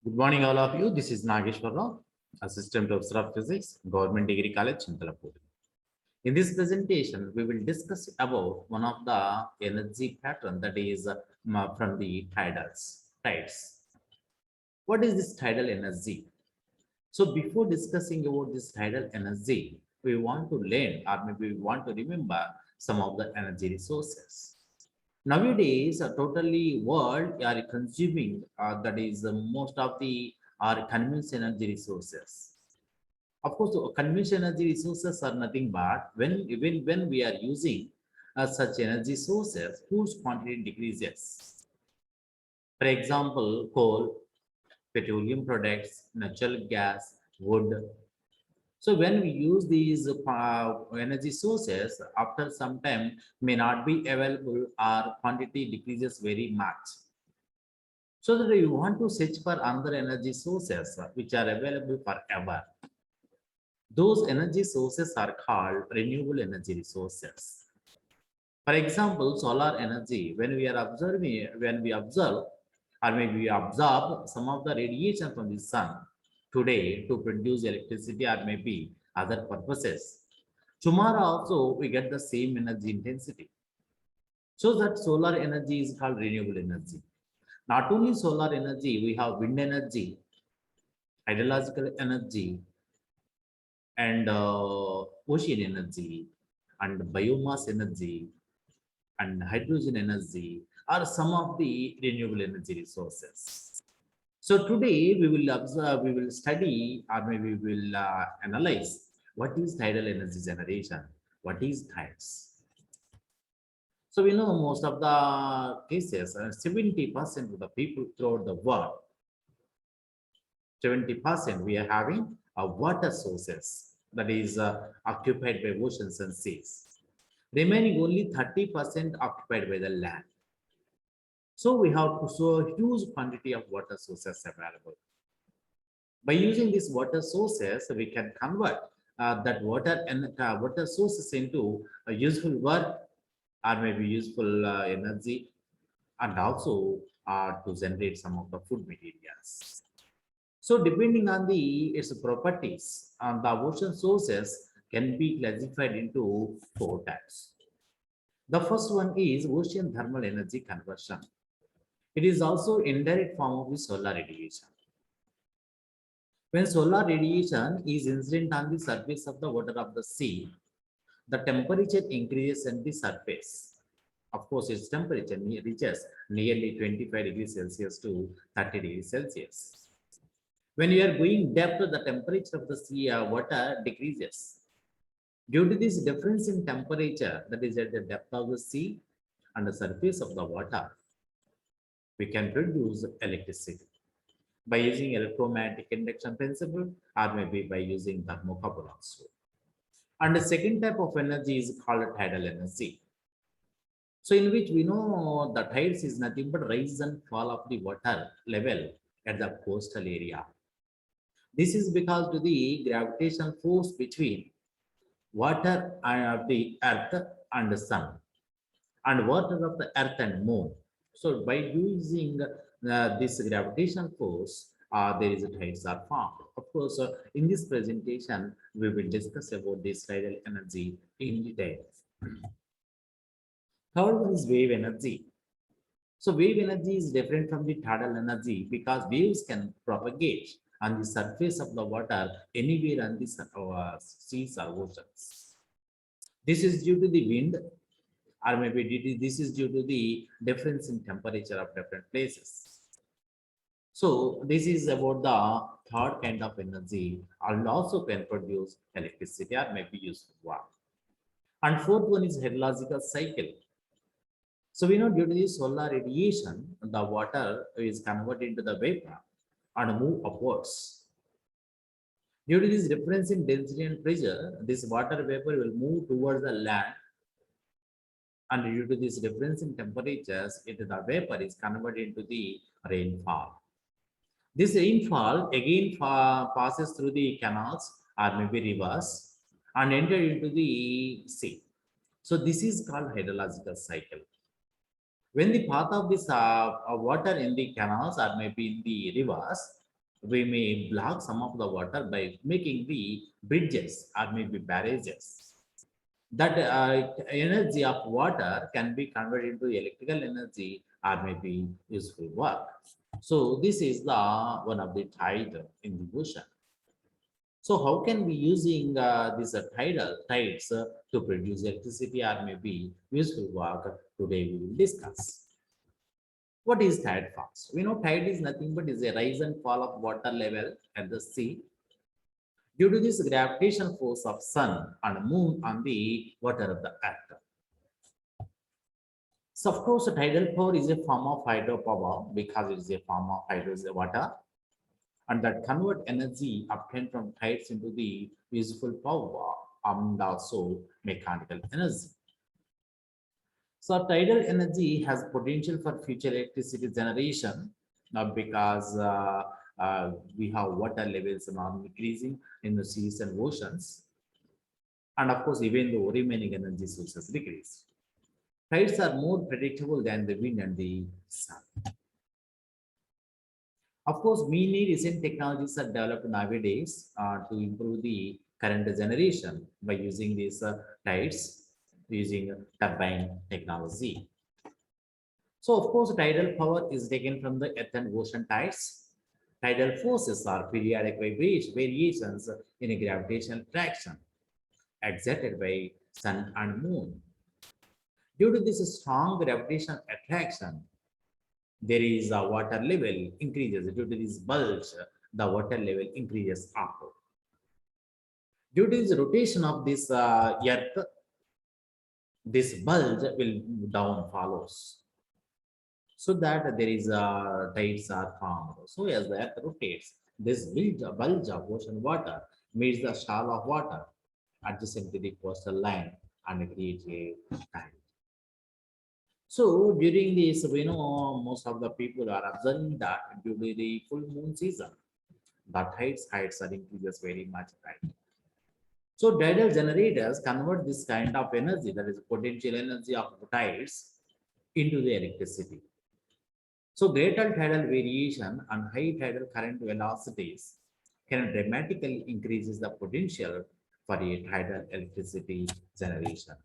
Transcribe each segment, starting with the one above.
Good morning, all of you. This is Nageswara, Assistant Professor of Physics, Government Degree College, Chintalapur. In this presentation, we will discuss about one of the energy pattern that is from the tides. What is this tidal energy? So before discussing about this tidal energy, we want to learn or maybe we want to remember some of the energy resources. Nowadays, totally world are consuming that is most of the our conventional energy resources. Of course, conventional energy resources are nothing but when we are using such energy sources whose quantity decreases. For example, coal, petroleum products, natural gas, wood. So when we use these energy sources, after some time may not be available or quantity decreases very much. So that you want to search for another energy sources which are available forever. Those energy sources are called renewable energy resources. For example, solar energy, when we observe or maybe we absorb some of the radiation from the sun today to produce electricity or maybe other purposes. Tomorrow also we get the same energy intensity. So that solar energy is called renewable energy. Not only solar energy, we have wind energy, hydrological energy, and ocean energy, and biomass energy, and hydrogen energy are some of the renewable energy resources. So today we will study, or maybe we will analyze what is tidal energy generation, what is tides. So we know most of the cases, 70% of the people throughout the world, 70% we are having water sources that is occupied by oceans and seas. Remaining only 30% occupied by the land. So we have to show a huge quantity of water sources available. By using these water sources, we can convert that water sources into a useful work or maybe useful energy and also to generate some of the food materials. So depending on the its properties, the ocean sources can be classified into four types. The first one is ocean thermal energy conversion. It is also indirect form of the solar radiation. When solar radiation is incident on the surface of the water of the sea, the temperature increases at the surface. Of course, its temperature reaches nearly 25 degrees Celsius to 30 degrees Celsius. When you are going depth, the temperature of the sea water decreases. Due to this difference in temperature, that is at the depth of the sea and the surface of the water, we can produce electricity by using electromagnetic induction principle or maybe by using thermocouple also. And the second type of energy is called tidal energy. So in which we know the tides is nothing but rise and fall of the water level at the coastal area. This is because to the gravitational force between water of the earth and the sun and water of the earth and moon. So by using this gravitational force, there is a tides are formed. Of course, in this presentation, we will discuss about this tidal energy in detail. Third one is wave energy. So wave energy is different from the tidal energy because waves can propagate on the surface of the water anywhere on the seas or oceans. This is due to the wind, or maybe this is due to the difference in temperature of different places. So this is about the third kind of energy and also can produce electricity or maybe useful work. And fourth one is hydrological cycle. So we know due to the solar radiation, the water is converted into the vapor and move upwards. Due to this difference in density and pressure, this water vapor will move towards the land, and due to this difference in temperatures, the vapor is converted into the rainfall. This rainfall again passes through the canals or maybe rivers and enter into the sea. So this is called hydrological cycle. When the path of this water in the canals or maybe in the rivers we may block some of the water by making the bridges or maybe barrages. That energy of water can be converted into electrical energy or maybe useful work. So this is the one of the tide in the ocean. So how can we using these tidal tides to produce electricity or maybe useful work? Today we will discuss. What is tide force? We know tide is nothing but is a rise and fall of water level at the sea due to this gravitational force of sun and moon on the water of the earth. So of course, tidal power is a form of hydropower because it is a form of water, and that convert energy obtained from tides into the useful power and also mechanical energy. So tidal energy has potential for future electricity generation because we have water levels now increasing in the seas and oceans. And of course, even though remaining energy sources decrease. Tides are more predictable than the wind and the sun. Of course, many recent technologies are developed nowadays to improve the current generation by using these tides, using turbine technology. So, of course, tidal power is taken from the earth and ocean tides. Tidal forces are periodic variations in a gravitational attraction exerted by sun and moon. Due to this strong gravitational attraction, there is a water level increases. Due to this bulge, the water level increases up. Due to this rotation of this earth, this bulge will down follows. So that there is tides are formed. So as the earth rotates, this bulge of ocean water meets the shell of water adjacent to the coastal line and creates a tide. So during this, we know most of the people are observing that during the full moon season, the tides heights are increases very much, right? So tidal generators convert this kind of energy, that is potential energy of tides, into the electricity. So greater tidal variation and high tidal current velocities can dramatically increases the potential for a tidal electricity generation.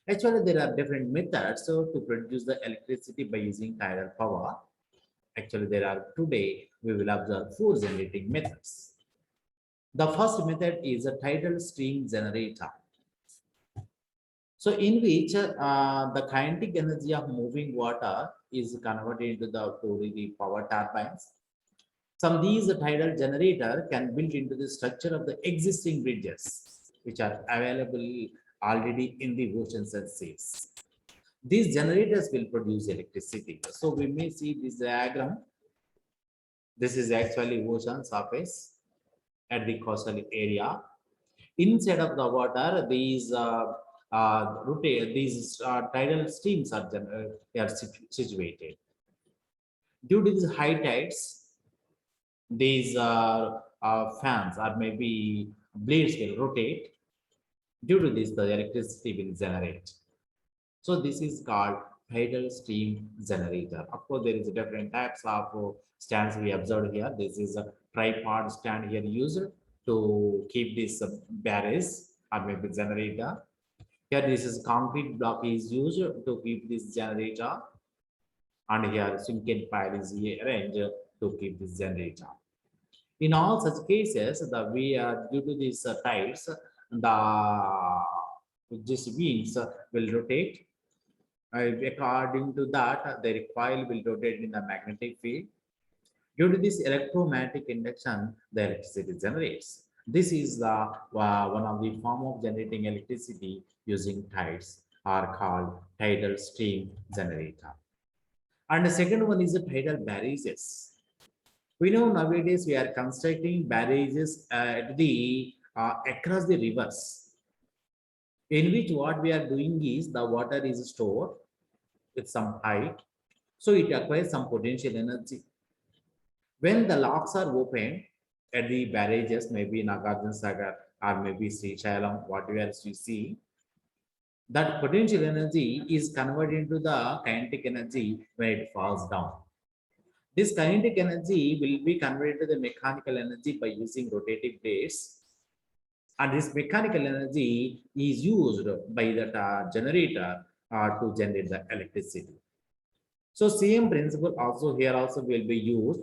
Actually, there are different methods so to produce the electricity by using tidal power. Actually, there are today we will observe four generating methods. The first method is a tidal stream generator. So, in which the kinetic energy of moving water is converted into the power turbines. Some of these tidal generator can build into the structure of the existing bridges, which are available already in the oceans and seas. These generators will produce electricity. So we may see this diagram. This is actually ocean surface at the coastal area. Inside of the water, these tidal streams are, they are situated. Due to these high tides, these fans or maybe blades will rotate. Due to this, the electricity will generate. So this is called tidal stream generator. Of course, there is different types of stands we observed here. This is a tripod stand here used to keep this barrage or maybe generator. Here, this is concrete block is used to keep this generator, and here sinking pile is arranged to keep this generator. In all such cases, the we due to these tides, the this winds will rotate. According to that, the coil will rotate in the magnetic field. Due to this electromagnetic induction, the electricity generates. This is the one of the form of generating electricity using tides are called tidal stream generator. And the second one is the tidal barrages. We know nowadays we are constructing barrages at the across the rivers, in which what we are doing is the water is stored with some height, so it acquires some potential energy. When the locks are opened at the barrages, maybe Nagarjuna Sagar or maybe Srichailam, whatever you see, that potential energy is converted into the kinetic energy when it falls down. This kinetic energy will be converted to the mechanical energy by using rotating blades, and this mechanical energy is used by that generator to generate the electricity. So same principle also here also will be used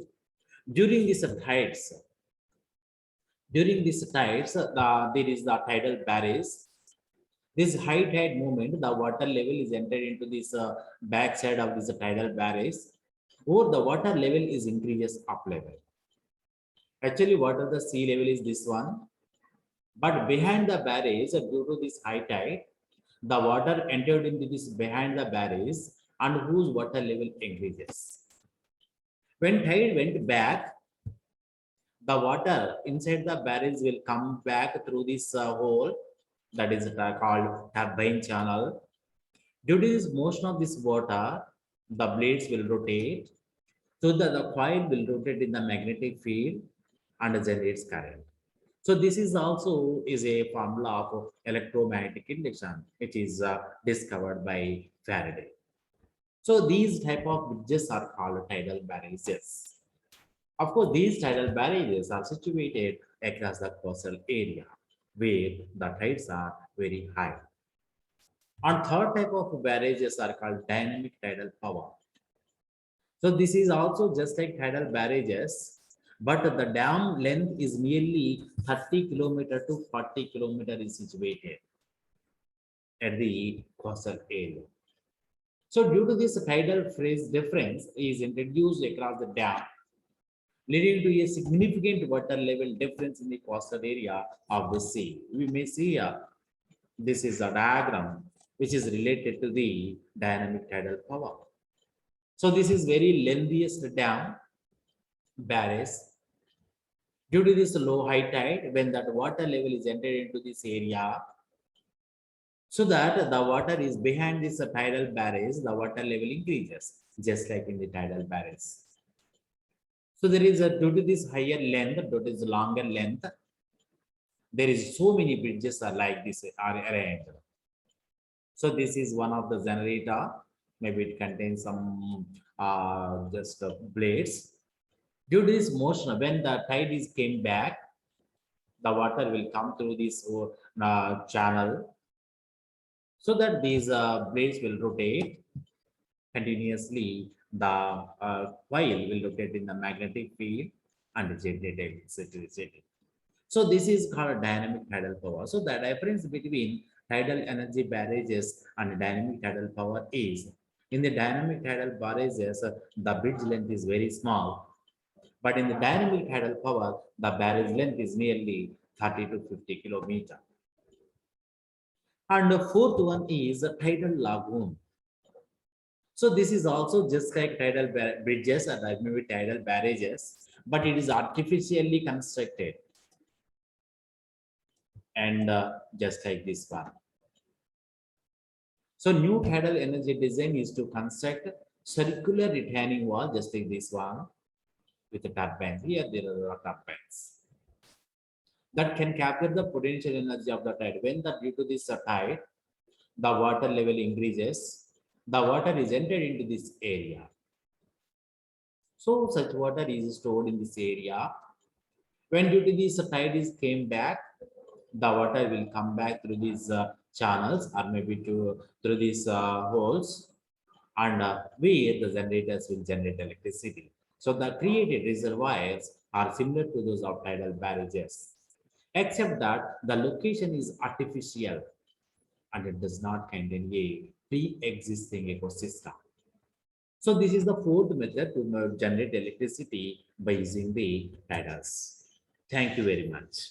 during these tides. During these tides, there is the tidal barrage. This high tide movement, the water level is entered into this backside of this tidal barrage, or the water level is increases up level. Actually, water the sea level is this one, but behind the barrage, due to this high tide, the water entered into this behind the barrage, and whose water level increases. When tide went back, the water inside the barrage will come back through this hole that is called turbine channel. Due to this motion of this water, the blades will rotate, so that the coil will rotate in the magnetic field and generates current. So this is also is a formula of electromagnetic induction, which is discovered by Faraday. So these type of bridges are called tidal barrages. Of course, these tidal barrages are situated across the coastal area where the tides are very high. And third type of barrages are called dynamic tidal power. So this is also just like tidal barrages, but the dam length is nearly 30 kilometer to 40 kilometer is situated at the coastal area. So due to this tidal phase difference is introduced across the dam, leading to a significant water level difference in the coastal area of the sea. We may see this is a diagram which is related to the dynamic tidal power. So this is very lengthiest dam barrage. Due to this low high tide, when that water level is entered into this area, so that the water is behind this tidal barrage, the water level increases, just like in the tidal barrage. So there is a due to this higher length, due to this longer length, there is so many bridges are like this are arranged. So this is one of the generator. Maybe it contains some just blades. Due to this motion, when the tide is came back, the water will come through this channel, so that these blades will rotate continuously. The coil will rotate in the magnetic field and generate electricity. So this is called dynamic tidal power. So the difference between tidal energy barrages and dynamic tidal power is, in the dynamic tidal barrages, the bridge length is very small, but in the dynamic tidal power, the barrage length is nearly 30 to 50 kilometer. And the fourth one is a tidal lagoon. So this is also just like tidal bridges or maybe tidal barrages, but it is artificially constructed, and just like this one. So new tidal energy design is to construct circular retaining wall, just like this one, with the turbines. Here there are turbines that can capture the potential energy of the tide. When the due to this tide, the water level increases, the water is entered into this area. So such water is stored in this area. When due to this tide is came back, the water will come back through these channels, or maybe through these holes, and where the generators will generate electricity. So the created reservoirs are similar to those of tidal barrages, except that the location is artificial and it does not contain a pre-existing ecosystem. So this is the fourth method to generate electricity by using the tidals. Thank you very much.